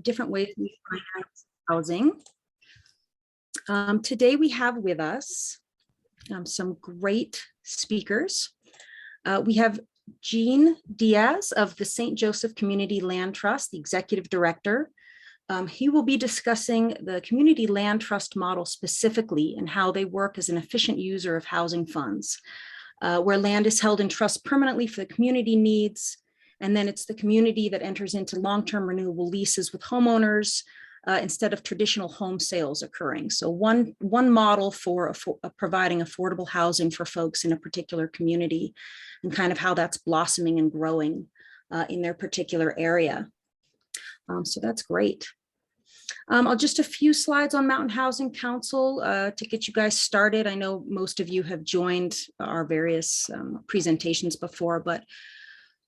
different ways we finance housing. Today we have with us some great speakers. We have Gene Diaz of the St. Joseph Community Land Trust, the Executive Director. He will be discussing the Community Land Trust model specifically and how they work as an efficient user of housing funds, where land is held in trust permanently for the community needs. And then it's the community that enters into long-term renewable leases with homeowners instead of traditional home sales occurring. So one model for providing affordable housing for folks in a particular community and kind of how that's blossoming and growing in their particular area. So that's great. Just a few slides on Mountain Housing Council to get you guys started. I know most of you have joined our various presentations before, but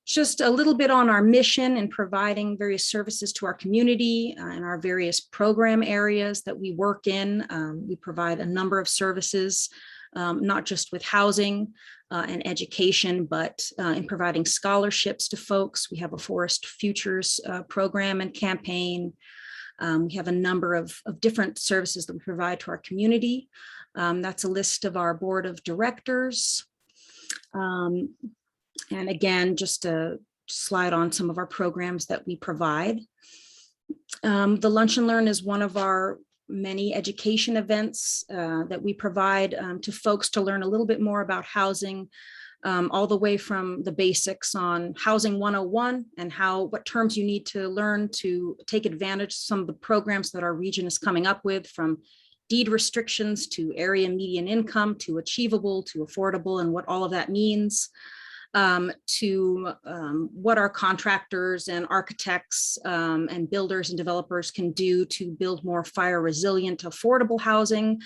just a little bit on our mission in providing various services to our community and our various program areas that we work in. We provide a number of services, not just with housing and education, but in providing scholarships to folks. We have a Forest Futures program and campaign. We have a number of different services that we provide to our community. That's a list of our board of directors. And again, just a slide on some of our programs that we provide. The Lunch and Learn is one of our many education events that we provide to folks to learn a little bit more about housing, all the way from the basics on Housing 101 and what terms you need to learn to take advantage of some of the programs that our region is coming up with, from deed restrictions to area median income to achievable to affordable and what all of that means, to what our contractors and architects and builders and developers can do to build more fire resilient, affordable housing,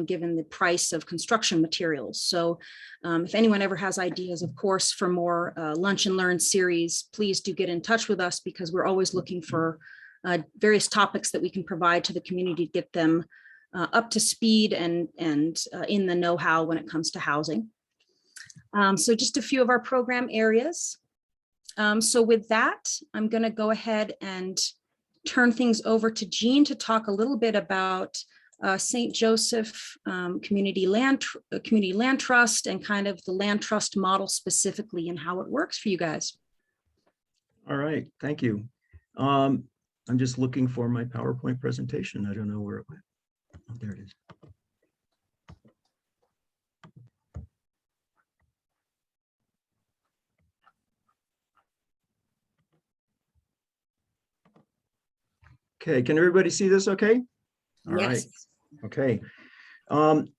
given the price of construction materials. So if anyone ever has ideas, of course, for more Lunch and Learn series, please do get in touch with us, because we're always looking for various topics that we can provide to the community to get them up to speed and in the know-how when it comes to housing. So just a few of our program areas. So with that, I'm going to go ahead and turn things over to Gene to talk a little bit about St. Joseph Community Land Trust and kind of the land trust model specifically and how it works for you guys. All right, thank you. I'm just looking for my PowerPoint presentation. I don't know where it went. Oh, there it is. Okay, can everybody see this okay? All yes. Right. Okay.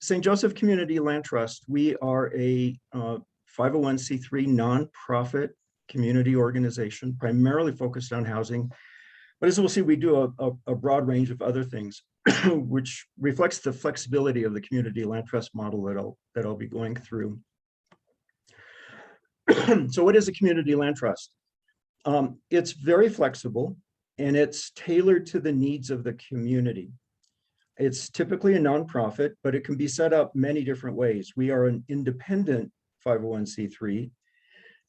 St. Joseph Community Land Trust, we are a 501c3 nonprofit community organization, primarily focused on housing. But as we'll see, we do a broad range of other things, which reflects the flexibility of the community land trust model that I'll be going through. So what is a community land trust? It's very flexible, and it's tailored to the needs of the community. It's typically a nonprofit, but it can be set up many different ways. We are an independent 501c3.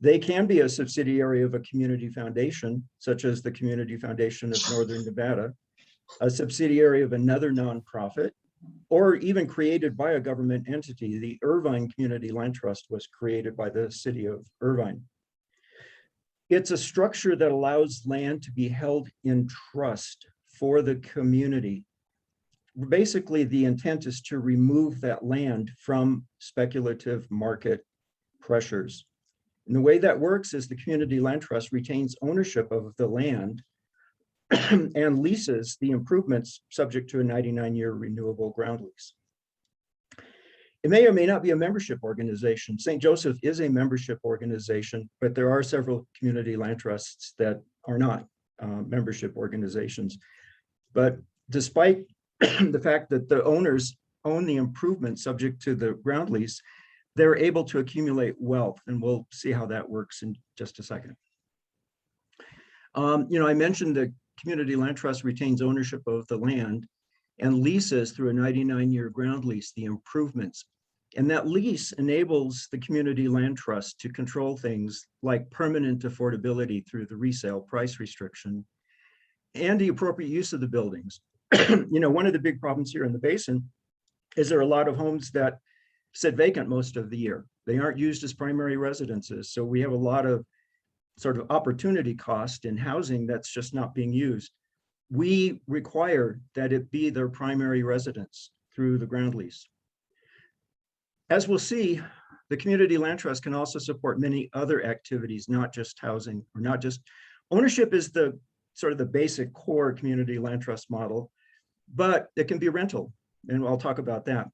They can be a subsidiary of a community foundation, such as the Community Foundation of Northern Nevada, a subsidiary of another nonprofit, or even created by a government entity. The Irvine Community Land Trust was created by the city of Irvine. It's a structure that allows land to be held in trust for the community. Basically, the intent is to remove that land from speculative market pressures. And the way that works is the Community Land Trust retains ownership of the land and leases the improvements subject to a 99-year renewable ground lease. It may or may not be a membership organization. St. Joseph is a membership organization, but there are several community land trusts that are not membership organizations. But despite the fact that the owners own the improvement subject to the ground lease, they're able to accumulate wealth, and we'll see how that works in just a second. I mentioned the Community Land Trust retains ownership of the land and leases through a 99-year ground lease the improvements. And that lease enables the Community Land Trust to control things like permanent affordability through the resale price restriction and the appropriate use of the buildings. One of the big problems here in the basin is there are a lot of homes that sit vacant most of the year. They aren't used as primary residences. So we have a lot of sort of opportunity cost in housing that's just not being used. We require that it be their primary residence through the ground lease. As we'll see, the Community Land Trust can also support many other activities, not just housing, or not just ownership is the sort of the basic core Community Land Trust model, but it can be rental, and I'll talk about that.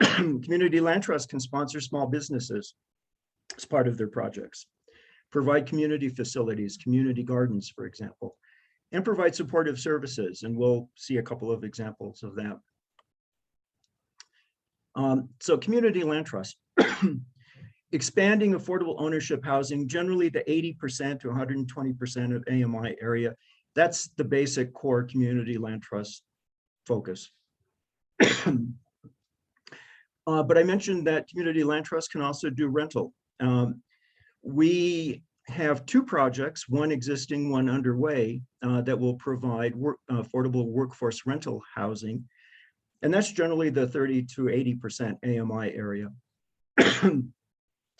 Community Land Trust can sponsor small businesses as part of their projects, provide community facilities, community gardens, for example, and provide supportive services. And we'll see a couple of examples of that. So Community Land Trust, expanding affordable ownership housing, generally the 80% to 120% of AMI area. That's the basic core Community Land Trust focus. But I mentioned that Community Land Trust can also do rental. We have two projects, one existing, one underway, that will provide affordable workforce rental housing. And that's generally the 30 to 80% AMI area.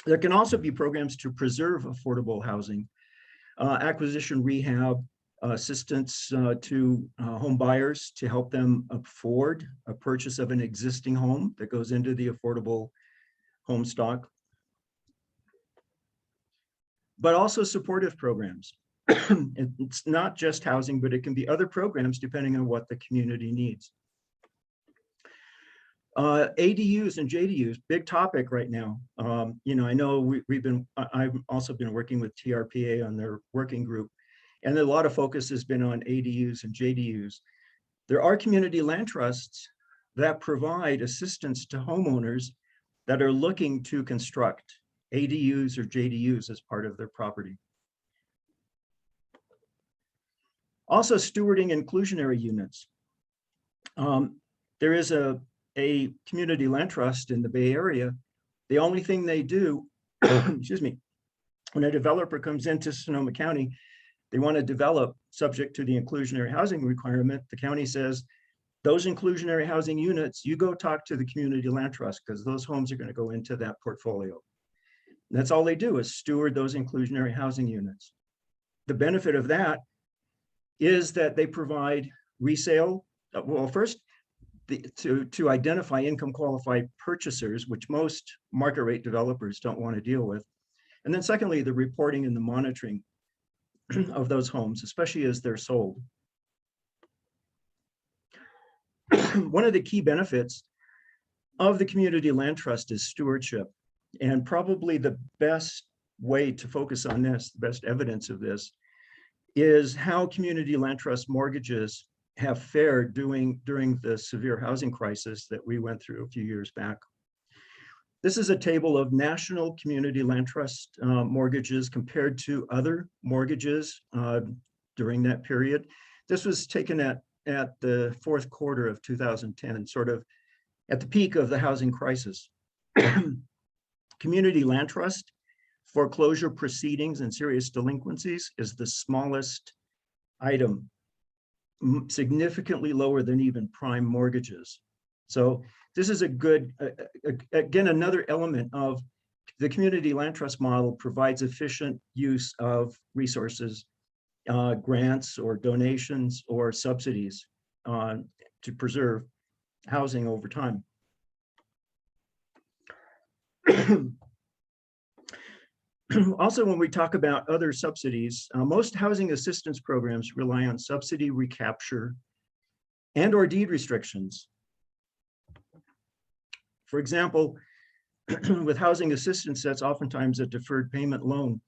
There can also be programs to preserve affordable housing, acquisition rehab, assistance to home buyers to help them afford a purchase of an existing home that goes into the affordable home stock. But also supportive programs. It's not just housing, but it can be other programs depending on what the community needs. ADUs and JDUs, big topic right now. I know I've also been working with TRPA on their working group, and a lot of focus has been on ADUs and JDUs. There are community land trusts that provide assistance to homeowners that are looking to construct ADUs or JDUs as part of their property. Also, stewarding inclusionary units. There is a community land trust in the Bay Area. The only thing they do, excuse me, when a developer comes into Sonoma County, they want to develop subject to the inclusionary housing requirement. The county says, those inclusionary housing units, you go talk to the community land trust because those homes are going to go into that portfolio. And that's all they do is steward those inclusionary housing units. The benefit of that is that they provide resale. Well, first, to identify income qualified purchasers, which most market rate developers don't want to deal with. And then secondly, the reporting and the monitoring of those homes, especially as they're sold. One of the key benefits of the community land trust is stewardship. And probably the best way to focus on this, the best evidence of this, is how community land trust mortgages have fared during the severe housing crisis that we went through a few years back. This is a table of national community land trust mortgages compared to other mortgages during that period. This was taken at the fourth quarter of 2010, sort of at the peak of the housing crisis. Community land trust foreclosure proceedings and serious delinquencies is the smallest item, significantly lower than even prime mortgages. So this is a good, again, another element of the community land trust model provides efficient use of resources, grants or donations or subsidies to preserve housing over time. Also, when we talk about other subsidies, most housing assistance programs rely on subsidy recapture and or deed restrictions. For example, with housing assistance, that's oftentimes a deferred payment loan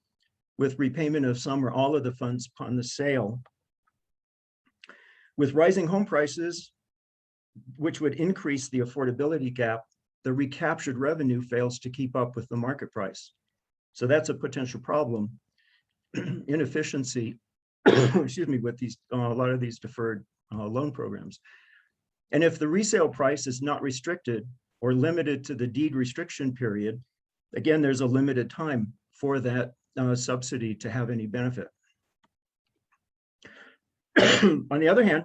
with repayment of some or all of the funds upon the sale. With rising home prices, which would increase the affordability gap, the recaptured revenue fails to keep up with the market price. So that's a potential problem. Inefficiency, excuse me, with these a lot of these deferred loan programs. And if the resale price is not restricted or limited to the deed restriction period, again, there's a limited time for that subsidy to have any benefit. On the other hand,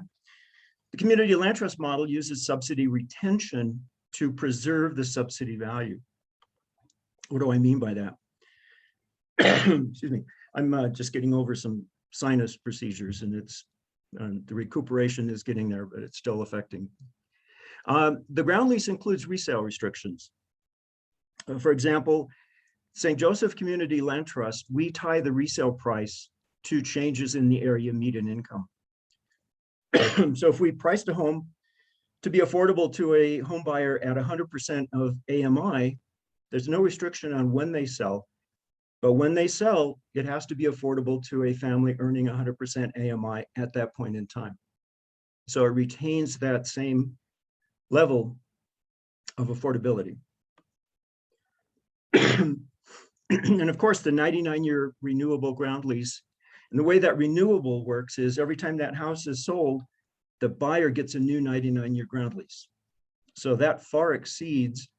the community land trust model uses subsidy retention to preserve the subsidy value. What do I mean by that? Excuse me. I'm just getting over some sinus procedures, and it's the recuperation is getting there, but it's still affecting. The ground lease includes resale restrictions. For example, St. Joseph Community Land Trust, we tie the resale price to changes in the area median income. So if we priced a home to be affordable to a home buyer at 100% of AMI, there's no restriction on when they sell. But when they sell, it has to be affordable to a family earning 100% AMI at that point in time. So it retains that same level of affordability. And of course, the 99-year renewable ground lease. And the way that renewable works is every time that house is sold, the buyer gets a new 99-year ground lease. So that far exceeds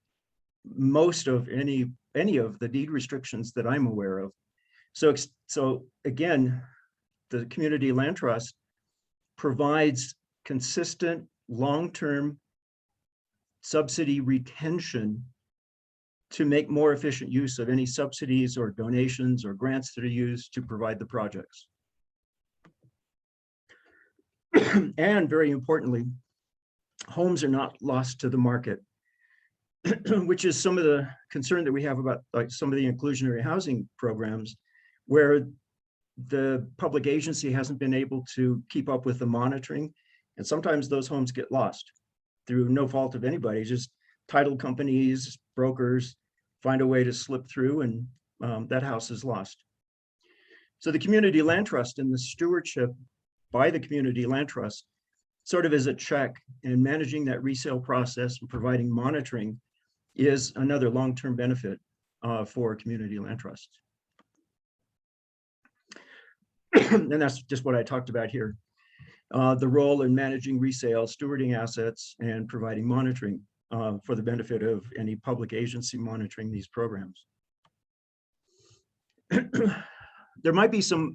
most of any of the deed restrictions that I'm aware of. So again, the community land trust provides consistent long-term subsidy retention to make more efficient use of any subsidies or donations or grants that are used to provide the projects. And very importantly, homes are not lost to the market, which is some of the concern that we have about like some of the inclusionary housing programs, where the public agency hasn't been able to keep up with the monitoring. And sometimes those homes get lost through no fault of anybody, just title companies, brokers find a way to slip through, and that house is lost. So the community land trust and the stewardship by the community land trust sort of is a check, and managing that resale process and providing monitoring is another long-term benefit for community land trust. And that's just what I talked about here. The role in managing resale, stewarding assets, and providing monitoring for the benefit of any public agency monitoring these programs. There might be some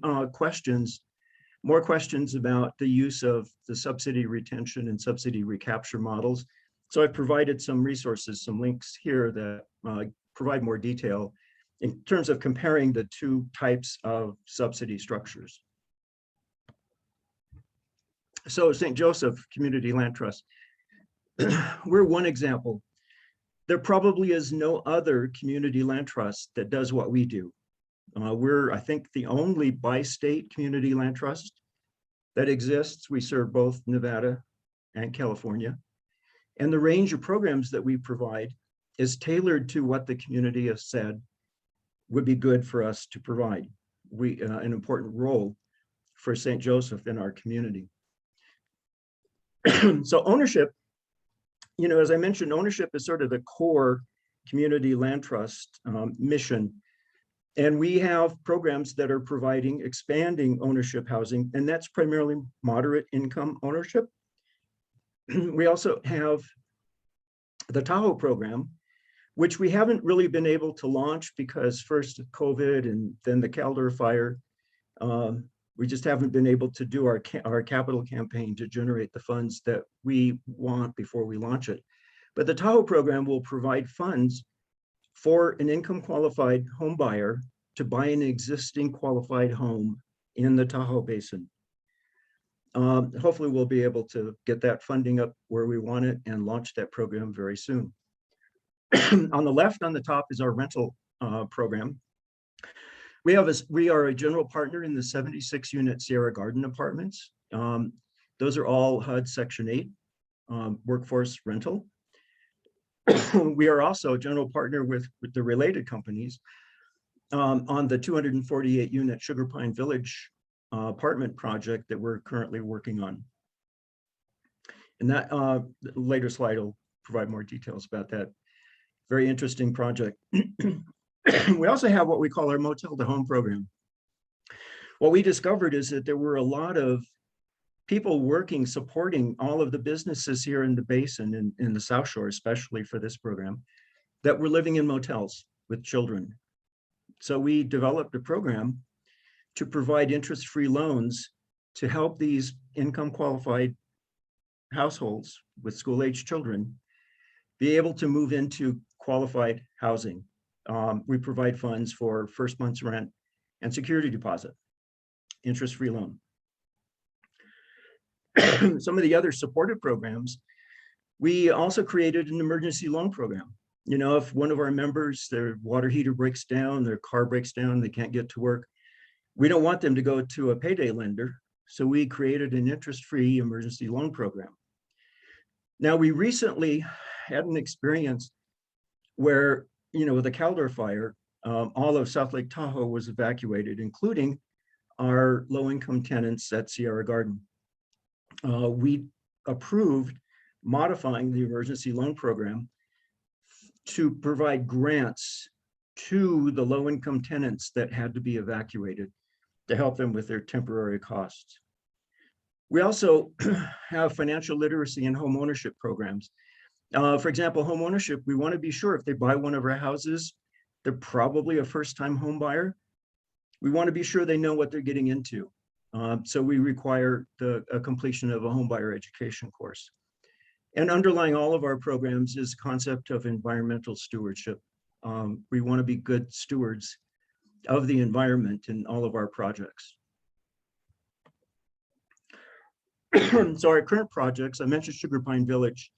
more questions about the use of the subsidy retention and subsidy recapture models. So I've provided some resources, some links here that provide more detail in terms of comparing the two types of subsidy structures. So St. Joseph Community Land Trust, we're one example. There probably is no other community land trust that does what we do. We're, I think, the only bi-state community land trust that exists. We serve both Nevada and California. And the range of programs that we provide is tailored to what the community has said would be good for us to provide. An important role for St. Joseph in our community. So ownership, you know, as I mentioned, ownership is sort of the core community land trust mission. And we have programs that are providing expanding ownership housing, and that's primarily moderate income ownership. We also have the Tahoe program, which we haven't really been able to launch because first COVID and then the Calder fire. We just haven't been able to do our capital campaign to generate the funds that we want before we launch it. But the Tahoe program will provide funds for an income qualified home buyer to buy an existing qualified home in the Tahoe Basin. Hopefully we'll be able to get that funding up where we want it and launch that program very soon. On the left, on the top, is our rental program. We are a general partner in the 76 unit Sierra Garden apartments. Those are all HUD Section 8 workforce rental. We are also a general partner with the related companies on the 248 unit Sugar Pine Village apartment project that we're currently working on. And that later slide will provide more details about that. Very interesting project. We also have what we call our motel to home program. What we discovered is that there were a lot of people working, supporting all of the businesses here in the basin and in the South Shore, especially for this program, that were living in motels with children. So we developed a program to provide interest-free loans to help these income qualified households with school-age children be able to move into qualified housing. We provide funds for first month's rent and security deposit, interest-free loan. Some of the other supportive programs, we also created an emergency loan program. You know, if one of our members, their water heater breaks down, their car breaks down, they can't get to work, we don't want them to go to a payday lender. So we created an interest-free emergency loan program. Now, we recently had an experience where, you know, with the Caldor fire, all of South Lake Tahoe was evacuated, including our low-income tenants at Sierra Garden. We approved modifying the emergency loan program to provide grants to the low-income tenants that had to be evacuated to help them with their temporary costs. We also have financial literacy and home ownership programs. For example, home ownership, we want to be sure if they buy one of our houses, they're probably a first-time home buyer. We want to be sure they know what they're getting into. So we require a completion of a home buyer education course. And underlying all of our programs is concept of environmental stewardship. We want to be good stewards of the environment in all of our projects. So our current projects, I mentioned Sugar Pine Village.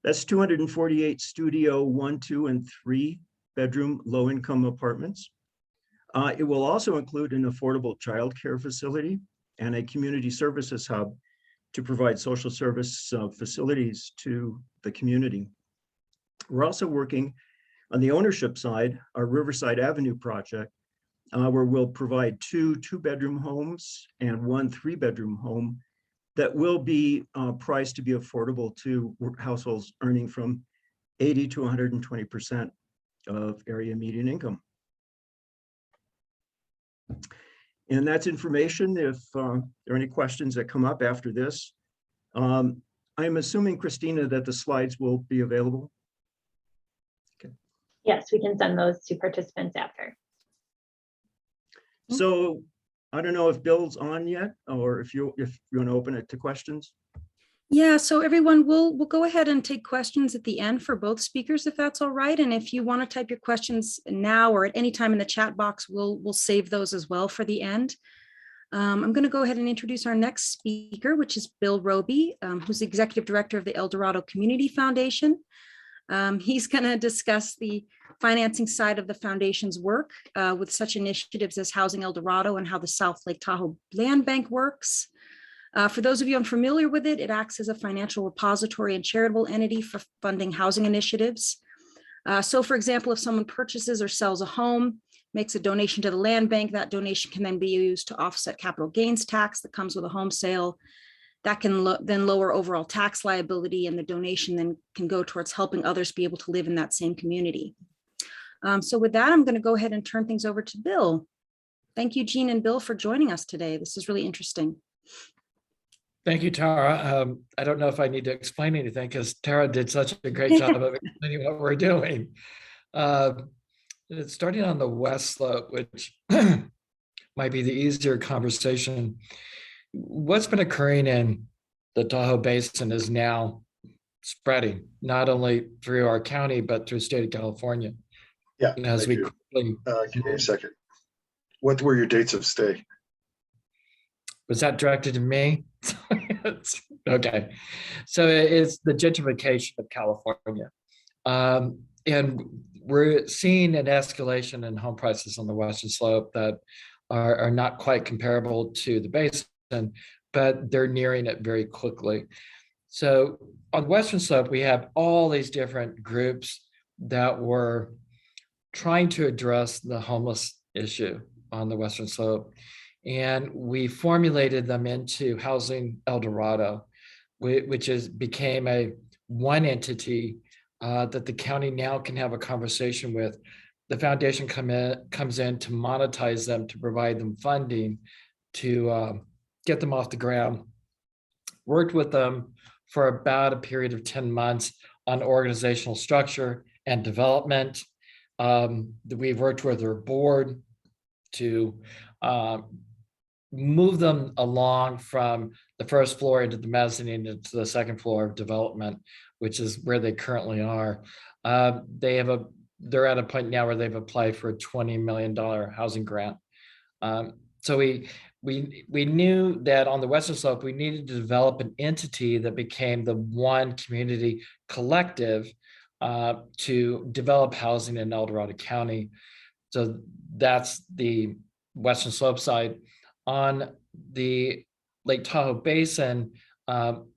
That's 248 studio 1, 2, and 3 bedroom low-income apartments. It will also include an affordable childcare facility and a community services hub to provide social service facilities to the community. We're also working on the ownership side, our Riverside Avenue project, where we'll provide 2 2-bedroom homes and 1 3-bedroom home that will be priced to be affordable to households earning from 80 to 120% of area median income. And that's information if there are any questions that come up after this. I'm assuming, Christina, that the slides will be available. Okay. Yes, we can send those to participants after. So I don't know if Bill's on yet, or if you want to open it to questions. Yeah, so everyone, we'll go ahead and take questions at the end for both speakers, if that's all right. And if you want to type your questions now or at any time in the chat box, we'll save those as well for the end. I'm going to go ahead and introduce our next speaker, which is Bill Roby, who's the Executive Director of the El Dorado Community Foundation. He's going to discuss the financing side of the foundation's work with such initiatives as Housing El Dorado and how the South Lake Tahoe Land Bank works. For those of you unfamiliar with it, it acts as a financial repository and charitable entity for funding housing initiatives. So for example, if someone purchases or sells a home, makes a donation to the land bank, that donation can then be used to offset capital gains tax that comes with a home sale. That can then lower overall tax liability, and the donation then can go towards helping others be able to live in that same community. So with that, I'm going to go ahead and turn things over to Bill. Thank you, Jean and Bill, for joining us today. This is really interesting. Thank you, Tara. I don't know if I need to explain anything because Tara did such a great job of explaining what we're doing. It's starting on the west slope, which might be the easier conversation. What's been occurring in the Tahoe Basin is now spreading, not only through our county, but through the state of California. Yeah, And as we quickly, give me a second. What were your dates of stay? was that directed to me? Okay. So it's the gentrification of California. And we're seeing an escalation in home prices on the western slope that are not quite comparable to the basin, but they're nearing it very quickly. So on the western slope, we have all these different groups that were trying to address the homeless issue on the western slope. And we formulated them into Housing El Dorado, which became a one entity that the county now can have a conversation with. The foundation comes in to monetize them, to provide them funding, to get them off the ground. Worked with them for about a period of 10 months on organizational structure and development. We've worked with their board to move them along from the first floor into the mezzanine into the second floor of development, which is where they currently are. They're at a point now where they've applied for a $20 million housing grant. So we knew that on the Western Slope, we needed to develop an entity that became the one community collective to develop housing in El Dorado County. So that's the Western Slope side. On the Lake Tahoe Basin,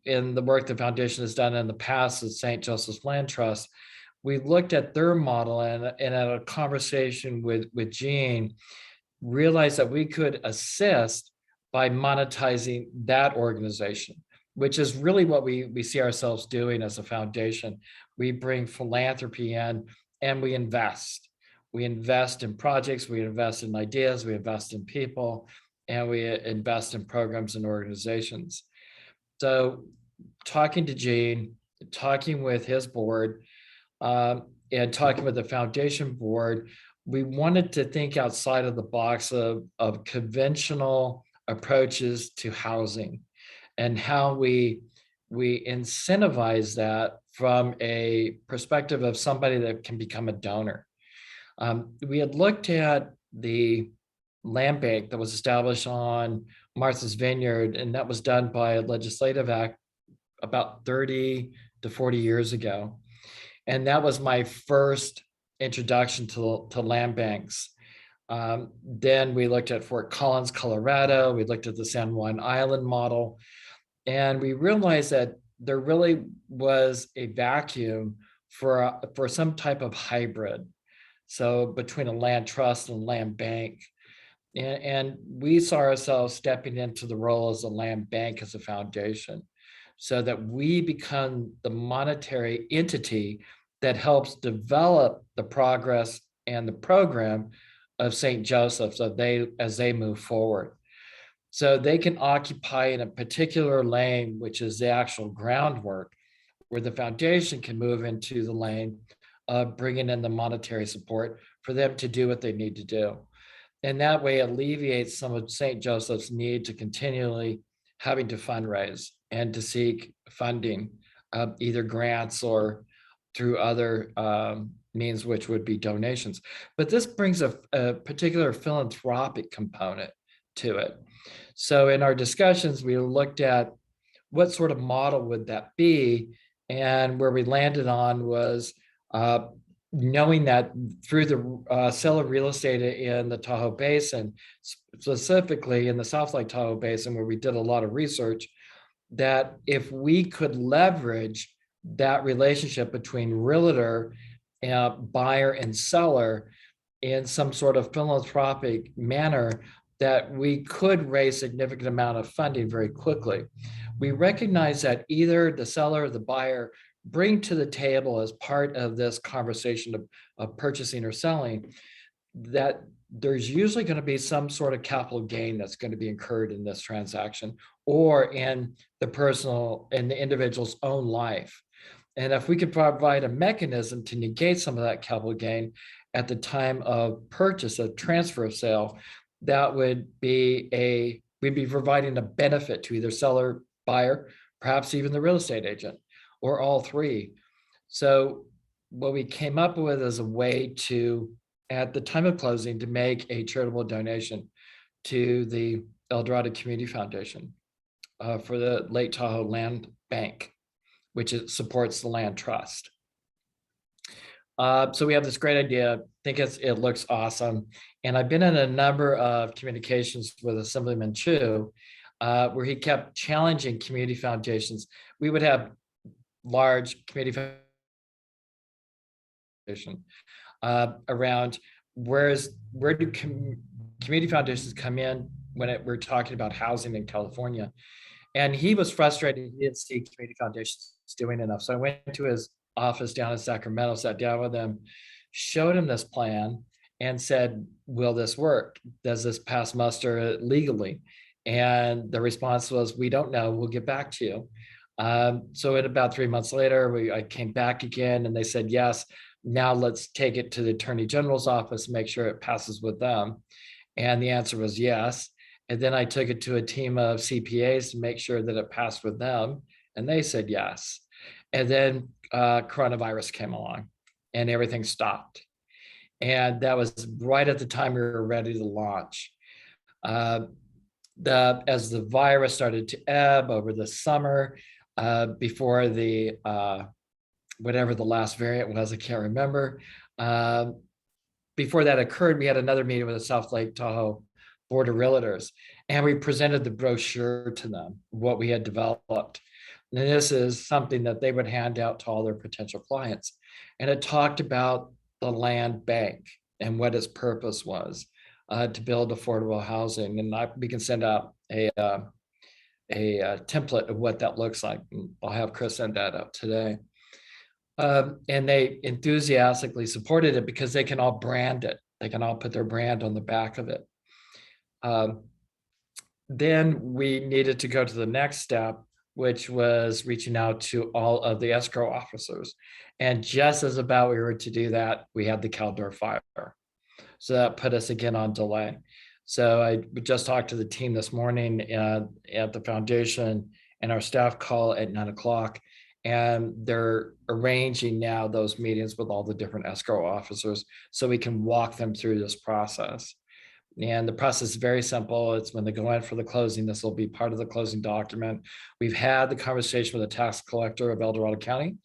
in the work the foundation has done in the past with St. Joseph's Land Trust, we looked at their model and at a conversation with Gene, realized that we could assist by monetizing that organization, which is really what we see ourselves doing as a foundation. We bring philanthropy in and we invest. We invest in projects, we invest in ideas, we invest in people, and we invest in programs and organizations. So talking to Gene, talking with his board, and talking with the foundation board, we wanted to think outside of the box of conventional approaches to housing and how we incentivize that from a perspective of somebody that can become a donor. We had looked at the land bank that was established on Martha's Vineyard, and that was done by a legislative act about 30 to 40 years ago. And that was my first introduction to land banks. Then we looked at Fort Collins, Colorado. We looked at the San Juan Island model. And we realized that there really was a vacuum for some type of hybrid. So between a land trust and land bank. And we saw ourselves stepping into the role as a land bank as a foundation so that we become the monetary entity that helps develop the progress and the program of St. Joseph as they move forward. So they can occupy in a particular lane, which is the actual groundwork, where the foundation can move into the lane of bringing in the monetary support for them to do what they need to do. And that way alleviates some of St. Joseph's need to continually having to fundraise and to seek funding, either grants or through other means, which would be donations. But this brings a particular philanthropic component to it. So in our discussions, we looked at what sort of model would that be? And where we landed on was knowing that through the sale of real estate in the Tahoe Basin, specifically in the South Lake Tahoe Basin, where we did a lot of research, that if we could leverage that relationship between realtor, buyer, and seller in some sort of philanthropic manner, that we could raise significant amount of funding very quickly. We recognize that either the seller or the buyer bring to the table as part of this conversation of purchasing or selling, that there's usually going to be some sort of capital gain that's going to be incurred in this transaction or in the individual's own life. And if we could provide a mechanism to negate some of that capital gain at the time of purchase, a transfer of sale, that would be we'd be providing a benefit to either seller, buyer, perhaps even the real estate agent, or all three. So what we came up with is a way to, at the time of closing, to make a charitable donation to the El Dorado Community Foundation for the Lake Tahoe Land Bank, which supports the land trust. So we have this great idea. I think it looks awesome. And I've been in a number of communications with Assemblyman Chu, where he kept challenging community foundations. We would have large community foundation around where do community foundations come in when we're talking about housing in California. And he was frustrated. He didn't see community foundations doing enough. So I went to his office down in Sacramento, sat down with him, showed him this plan and said, will this work? Does this pass muster legally? And the response was, we don't know, we'll get back to you. So at about 3 months later, I came back again and they said, yes, now let's take it to the Attorney General's office, make sure it passes with them. And the answer was yes. And then I took it to a team of CPAs to make sure that it passed with them, and they said yes. And then coronavirus came along and everything stopped. And that was right at the time we were ready to launch. As the virus started to ebb over the summer, before the whatever the last variant was, I can't remember. Before that occurred, we had another meeting with the South Lake Tahoe Board of Realtors, and we presented the brochure to them, what we had developed. And this is something that they would hand out to all their potential clients. And it talked about the land bank and what its purpose was, to build affordable housing. And we can send out a template of what that looks like. And I'll have Chris send that out today. And they enthusiastically supported it because they can all brand it. They can all put their brand on the back of it. Then we needed to go to the next step, which was reaching out to all of the escrow officers. And just as about we were to do that, we had the Caldor fire. So that put us again on delay. So I just talked to the team this morning at the foundation and our staff call at 9 o'clock. And they're arranging now those meetings with all the different escrow officers so we can walk them through this process. And the process is very simple. It's when they go in for the closing, this will be part of the closing document. We've had the conversation with the tax collector of El Dorado County.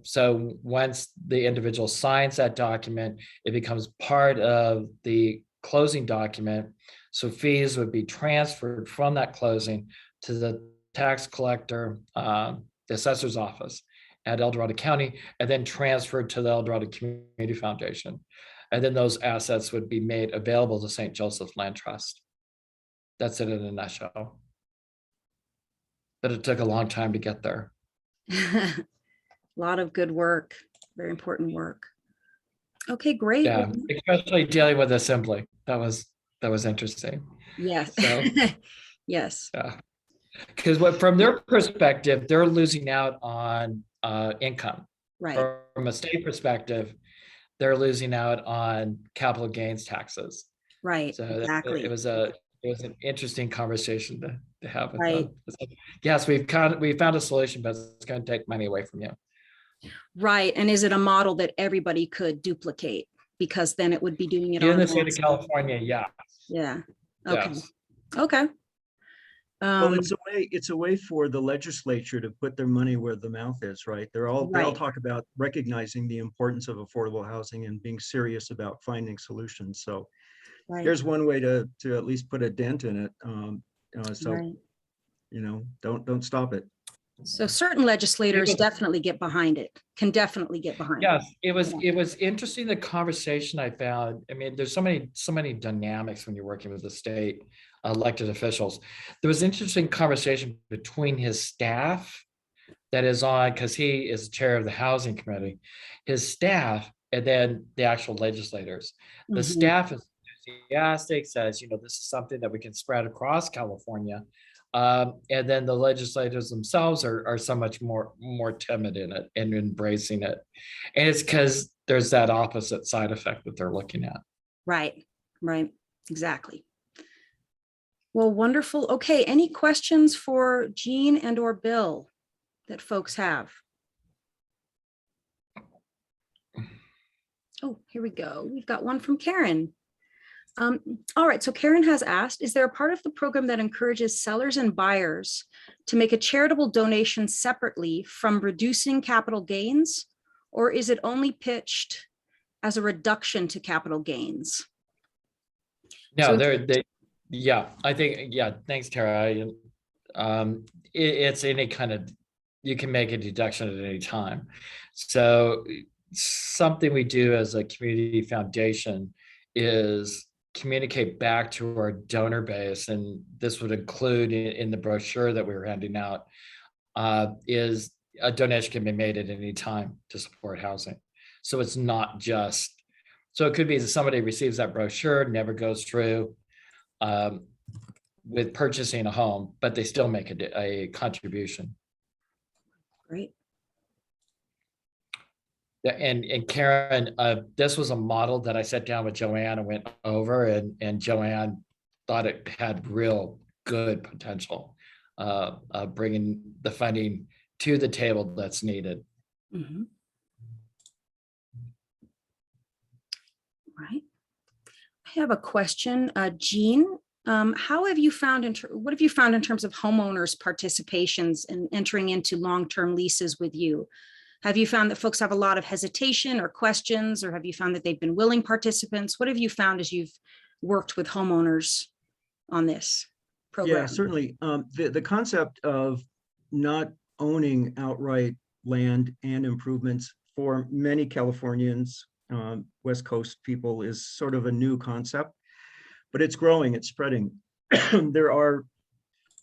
So once the individual signs that document, it becomes part of the closing document. So fees would be transferred from that closing to the tax collector, the assessor's office at El Dorado County, and then transferred to the El Dorado Community Foundation. And then those assets would be made available to St. Joseph Land Trust. That's it in a nutshell. But it took a long time to get there. A lot of good work, very important work. Okay, great. Yeah, especially dealing with assembly. That was interesting. Yes. So, yes. yeah. Because from their perspective, they're losing out on income. Right. From a state perspective, they're losing out on capital gains taxes. Right. So exactly. it was an interesting conversation to have with right. them. Like, yes, we found a solution, but it's going to take money away from you. Right. And is it a model that everybody could duplicate? Because then it would be doing it in the state of California. Yeah. Yeah. Okay. Yes. Okay. Well, it's a way for the legislature to put their money where the mouth is, right? They all talk about recognizing the importance of affordable housing and being serious about finding solutions. So here's one way to at least put a dent in it. Don't stop it. So certain legislators definitely get behind it, can definitely get behind it. Yes, it was interesting, the conversation I found. I mean, there's so many dynamics when you're working with the state elected officials. There was an interesting conversation between his staff that is on, because he is chair of the housing committee, his staff, and then the actual legislators. The staff is enthusiastic, says, this is something that we can spread across California. And then the legislators themselves are so much more timid in it and embracing it. And it's because there's that opposite side effect that they're looking at. Right, exactly. Well, wonderful. Okay, any questions for Jean and or Bill that folks have? Oh, here we go. We've got one from Karen. All right, so Karen has asked, is there a part of the program that encourages sellers and buyers to make a charitable donation separately from reducing capital gains, or is it only pitched as a reduction to capital gains? No, I think, thanks, Tara. It's any kind of, you can make a deduction at any time. So something we do as a community foundation is communicate back to our donor base, and this would include in the brochure that we were handing out, is a donation can be made at any time to support housing. So it's not just, so it could be that somebody receives that brochure, never goes through with purchasing a home, but they still make a contribution. Great. And Karen, this was a model that I sat down with Joanne and went over, and Joanne thought it had real good potential, bringing the funding to the table that's needed. Mhm. Right. I have a question, Jean. How have you found, what have you found in terms of homeowners' participations in entering into long-term leases with you? Have you found that folks have a lot of hesitation or questions, or have you found that they've been willing participants? What have you found as you've worked with homeowners on this program? Yeah, certainly. The concept of not owning outright land and improvements for many Californians, West Coast people, is sort of a new concept, but it's growing, it's spreading. There are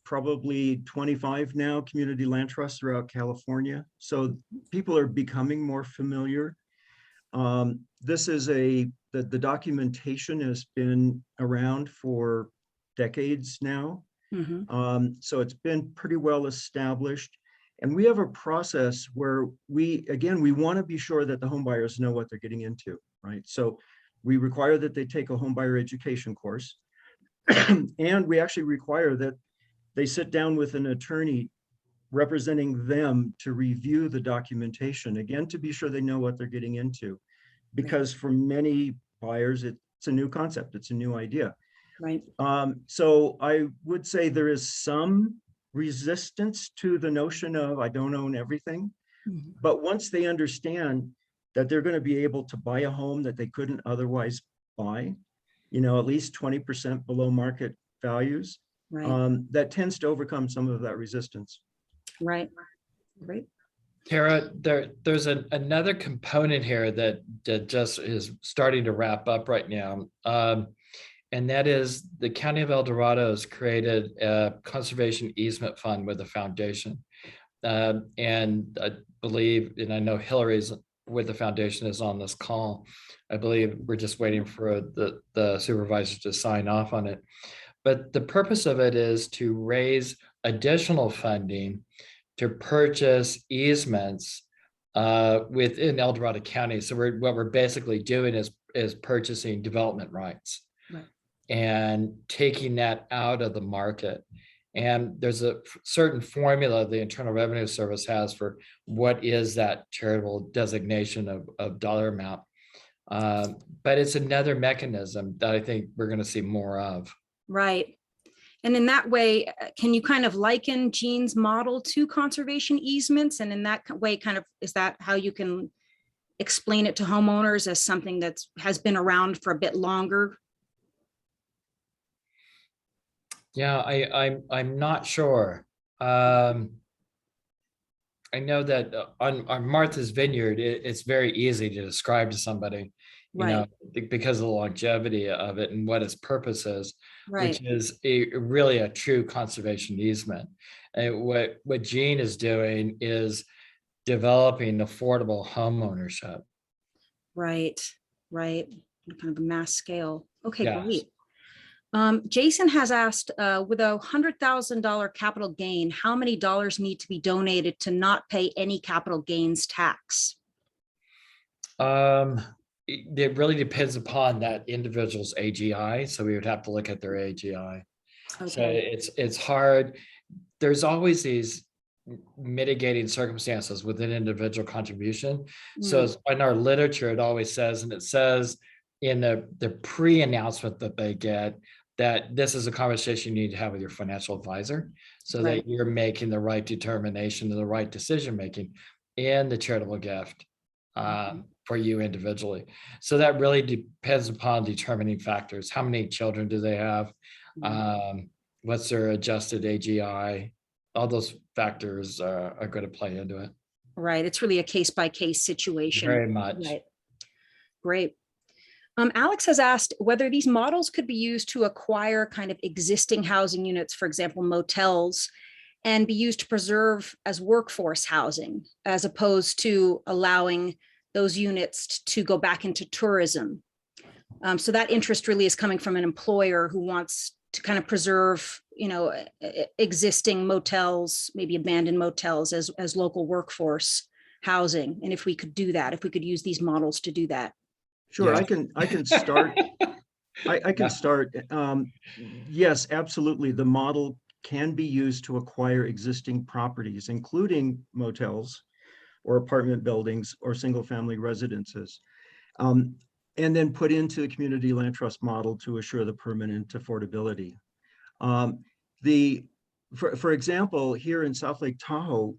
probably 25 now community land trusts throughout California. So people are becoming more familiar. This is the documentation has been around for decades now. Mhm. So it's been pretty well established. And we have a process where we want to be sure that the home buyers know what they're getting into, right? So we require that they take a home buyer education course. And we actually require that they sit down with an attorney representing them to review the documentation, again, to be sure they know what they're getting into. Because for many buyers, it's a new concept, it's a new idea. Right. So I would say there is some resistance to the notion of I don't own everything. Mhm. But once they understand that they're going to be able to buy a home that they couldn't otherwise buy, at least 20% below market values, Right. that tends to overcome some of that resistance. Right. Right. Tara, there's another component here that just is starting to wrap up right now. And that is the County of El Dorado has created a conservation easement fund with a foundation. And I believe, and I know Hillary's with the foundation is on this call. I believe we're just waiting for the supervisor to sign off on it. But the purpose of it is to raise additional funding to purchase easements within El Dorado County. So what we're basically doing is purchasing development rights. Right. And taking that out of the market. And there's a certain formula the Internal Revenue Service has for what is that charitable designation of dollar amount. But it's another mechanism that I think we're going to see more of. Right. And in that way, can you kind of liken Jean's model to conservation easements? And in that way, kind of, is that how you can explain it to homeowners as something that has been around for a bit longer? Yeah, I'm not sure. I know that on Martha's Vineyard, it's very easy to describe to somebody, Right. because of the longevity of it and what its purpose is, Right. which is really a true conservation easement. And what Jean is doing is developing affordable home ownership. Right. Right. Kind of a mass scale. Okay, Yes. great. Jason has asked, with a $100,000 capital gain, how many dollars need to be donated to not pay any capital gains tax? It really depends upon that individual's AGI. So we would have to look at their AGI. So Okay. it's hard. There's always these mitigating circumstances with an individual contribution. So Mm. it's in our literature, it always says, and it says in the pre-announcement that they get, that this is a conversation you need to have with your financial advisor so Right. that you're making the right determination and the right decision-making in the charitable gift for you individually. So that really depends upon determining factors. How many children do they have? What's their adjusted AGI? All those factors are going to play into it. Right. It's really a case by case situation. Very much. Right. Great. Alex has asked whether these models could be used to acquire kind of existing housing units, for example, motels, and be used to preserve as workforce housing, as opposed to allowing those units to go back into tourism. So that interest really is coming from an employer who wants to kind of preserve, existing motels, maybe abandoned motels as local workforce housing. And if we could do that, if we could use these models to do that. Sure, Yeah. I can start. I can start. Yes, absolutely. The model can be used to acquire existing properties, including motels or apartment buildings or single-family residences, um, and then put into the community land trust model to assure the permanent affordability. Um, for example, here in South Lake Tahoe,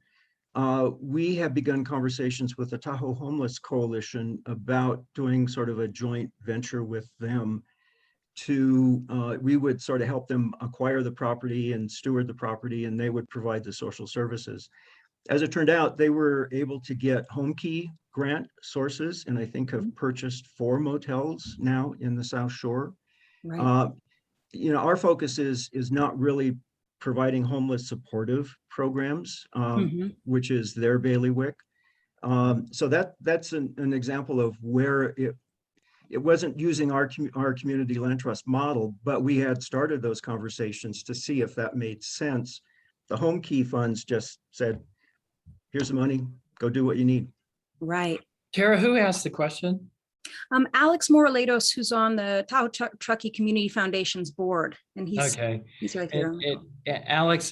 we have begun conversations with the Tahoe Homeless Coalition about doing sort of a joint venture with them we would sort of help them acquire the property and steward the property, and they would provide the social services. As it turned out, they were able to get home key grant sources, and I think have purchased 4 motels now in the South Shore. Right. Our focus is not really providing homeless supportive programs, which is their bailiwick. So that's an example of where it wasn't using our community land trust model, but we had started those conversations to see if that made sense. The home key funds just said, here's the money, go do what you need. Right. Tara, who asked the question? Alex Moraletos, who's on the Tahoe Truckee Community Foundation's board, and he's right here. Alex,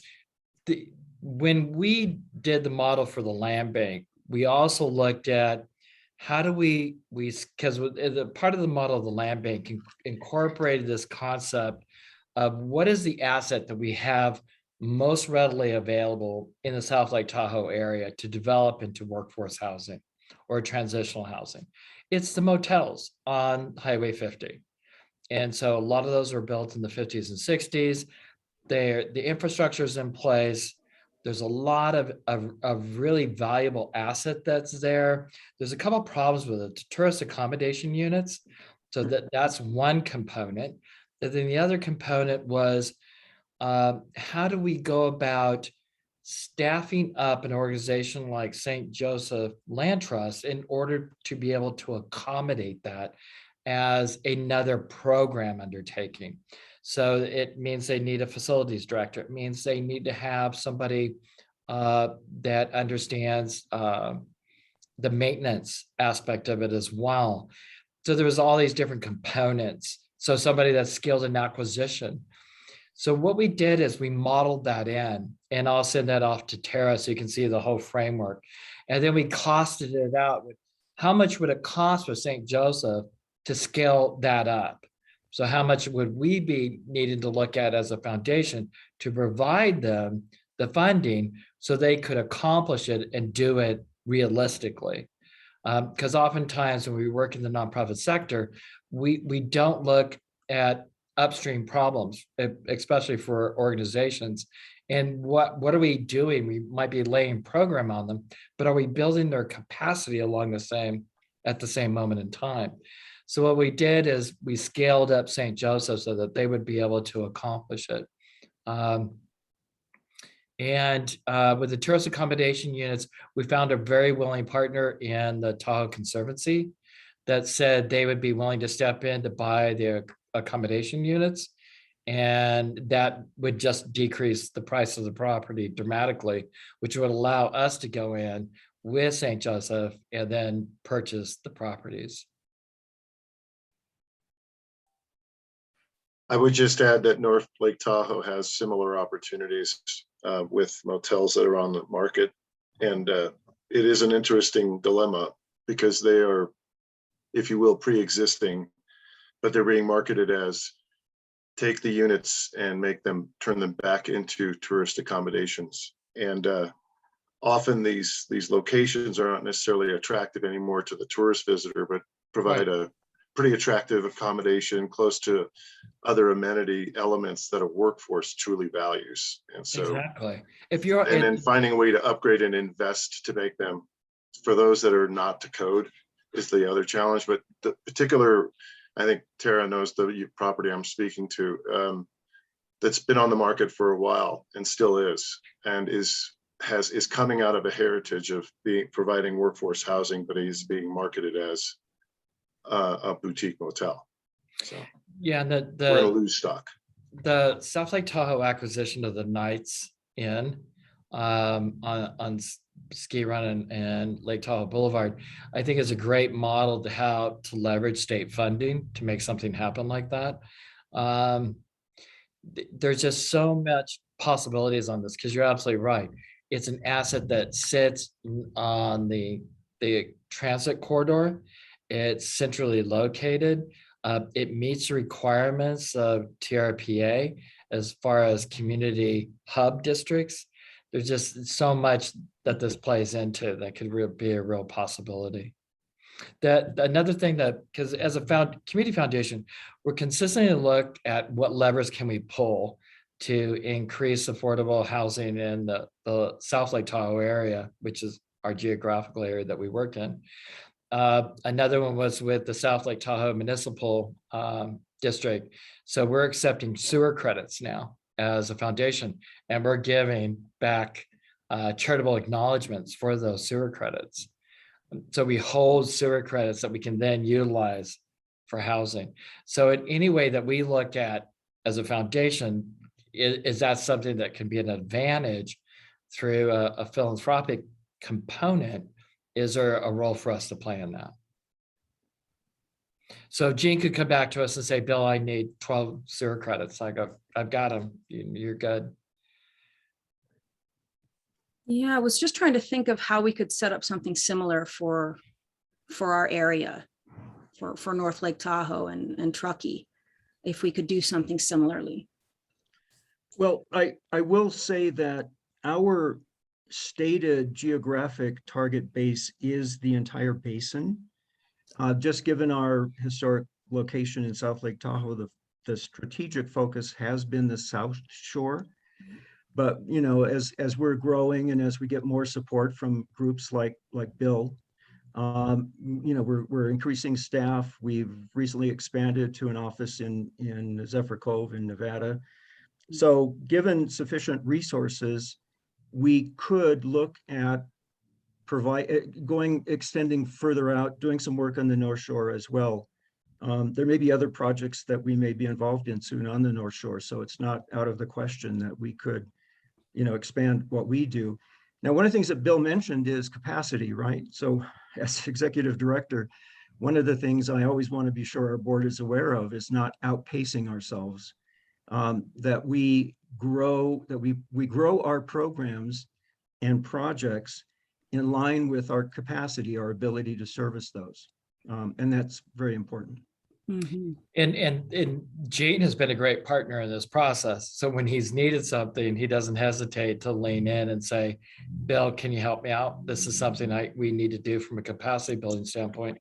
when we did the model for the land bank, we also looked at how do we because the part of the model of the land bank incorporated this concept of what is the asset that we have most readily available in the South Lake Tahoe area to develop into workforce housing or transitional housing. It's the motels on Highway 50. And so a lot of those were built in the 50s and 60s. The infrastructure is in place. There's a lot of really valuable asset that's there. There's a couple of problems with it. Tourist accommodation units. So that's one component. And then the other component was how do we go about staffing up an organization like St. Joseph Land Trust in order to be able to accommodate that as another program undertaking. So it means they need a facilities director. It means they need to have somebody that understands the maintenance aspect of it as well. So there was all these different components. So somebody that's skilled in acquisition. So what we did is we modeled that in, and I'll send that off to Tara so you can see the whole framework. And then we costed it out with how much would it cost for St. Joseph to scale that up? So how much would we be needing to look at as a foundation to provide them the funding so they could accomplish it and do it realistically? Because oftentimes when we work in the nonprofit sector, we don't look at upstream problems, especially for organizations. And what are we doing? We might be laying program on them, but are we building their capacity at the same moment in time? So what we did is we scaled up St. Joseph so that they would be able to accomplish it. With the tourist accommodation units, we found a very willing partner in the Tahoe Conservancy that said they would be willing to step in to buy the accommodation units. And that would just decrease the price of the property dramatically, which would allow us to go in with St. Joseph and then purchase the properties. I would just add that North Lake Tahoe has similar opportunities with motels that are on the market. And it is an interesting dilemma because they are, if you will, pre-existing, but they're being marketed as take the units and turn them back into tourist accommodations. And often these locations are not necessarily attractive anymore to the tourist visitor, but provide a pretty attractive accommodation close to other amenity elements that a workforce truly values. And so exactly. Then finding a way to upgrade and invest to make them, for those that are not to code, is the other challenge. But the particular, I think Tara knows the property I'm speaking to, that's been on the market for a while and still is, and is coming out of a heritage of providing workforce housing, but is being marketed as a boutique motel. So yeah, we're gonna lose stock. The South Lake Tahoe acquisition of the Knights Inn on Ski Run and Lake Tahoe Boulevard, I think is a great model to how to leverage state funding to make something happen like that. There's just so much possibilities on this, because you're absolutely right. It's an asset that sits on the transit corridor. It's centrally located. It meets the requirements of TRPA as far as community hub districts. There's just so much that this plays into that could be a real possibility. That another thing that, because as a community foundation, we're consistently look at what levers can we pull to increase affordable housing in the South Lake Tahoe area, which is our geographical area that we work in. Another one was with the South Lake Tahoe Municipal District. So we're accepting sewer credits now as a foundation, and we're giving back charitable acknowledgements for those sewer credits. So we hold sewer credits that we can then utilize for housing. So in any way that we look at as a foundation, is that something that can be an advantage through a philanthropic component? Is there a role for us to play in that? So Gene could come back to us and say, Bill, I need 12 sewer credits. I go, I've got them. You're good. Yeah, I was just trying to think of how we could set up something similar for our area, for North Lake Tahoe and Truckee, if we could do something similarly. Well, I will say that our stated geographic target base is the entire basin. Just given our historic location in South Lake Tahoe, the strategic focus has been the South Shore. But, you know, as we're growing and as we get more support from groups like Bill, you know, we're increasing staff. We've recently expanded to an office in Zephyr Cove in Nevada. So given sufficient resources, we could look at extending further out, doing some work on the North Shore as well. There may be other projects that we may be involved in soon on the North Shore, so it's not out of the question that we could, you know, expand what we do. Now, one of the things that Bill mentioned is capacity, right? So as executive director, one of the things I always want to be sure our board is aware of is not outpacing ourselves, that we grow our programs and projects in line with our capacity, our ability to service those. And that's very important. Mm-hmm. And Gene has been a great partner in this process. So when he's needed something, he doesn't hesitate to lean in and say, Bill, can you help me out? This is something we need to do from a capacity building standpoint.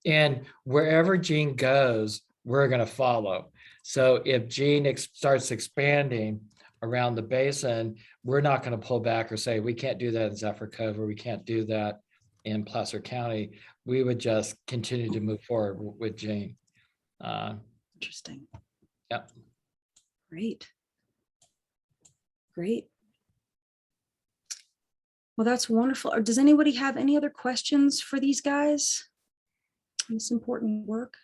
And wherever Gene goes, we're going to follow. So if Gene starts expanding around the basin, we're not going to pull back or say, we can't do that in Zephyr Cove, or we can't do that in Placer County. We would just continue to move forward with Gene. Interesting. Yep. Great. Well, that's wonderful. Or does anybody have any other questions for these guys? This important work.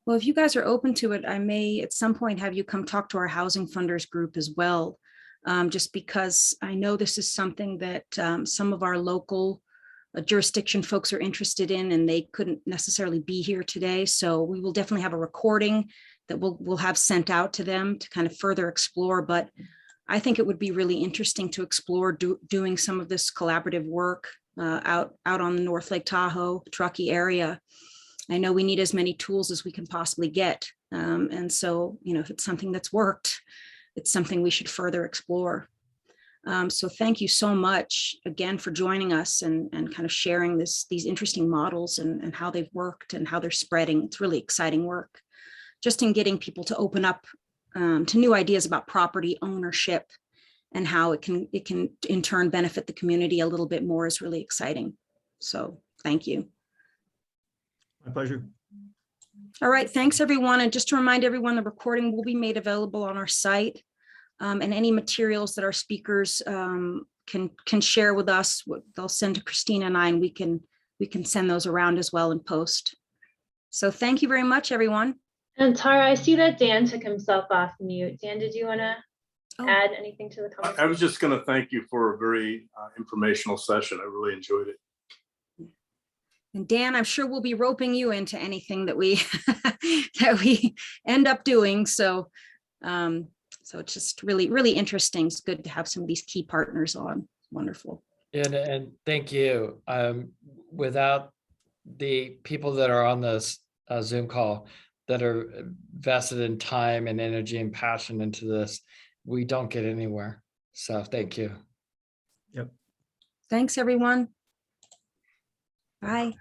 Well, if you guys are open to it, I may at some point have you come talk to our housing funders group as well, just because I know this is something that some of our local jurisdiction folks are interested in, and they couldn't necessarily be here today. So we will definitely have a recording that we'll have sent out to them to kind of further explore. But I think it would be really interesting to explore doing some of this collaborative work out on the North Lake Tahoe, Truckee area. I know we need as many tools as we can possibly get. And so, you know, if it's something that's worked, it's something we should further explore. So thank you so much again for joining us and kind of sharing these interesting models and how they've worked and how they're spreading. It's really exciting work just in getting people to open up to new ideas about property ownership and how it can in turn benefit the community a little bit more is really exciting. So thank you. My pleasure. All right, thanks everyone. And just to remind everyone, the recording will be made available on our site. And any materials that our speakers can share with us, they'll send to Christina and I, and we can send those around as well and post. So thank you very much, everyone. And Tara, I see that Dan took himself off mute. Dan, did you want to? Oh. add anything to the I conversation? was just going to thank you for a very informational session. I really enjoyed it. And Dan, I'm sure we'll be roping you into anything that we that we end up doing. So, so it's just really, really interesting. It's good to have some of these key partners on. Wonderful. And thank you. Without the people that are on this Zoom call that are vested in time and energy and passion into this, we don't get anywhere. So thank you. Thanks, everyone. Bye.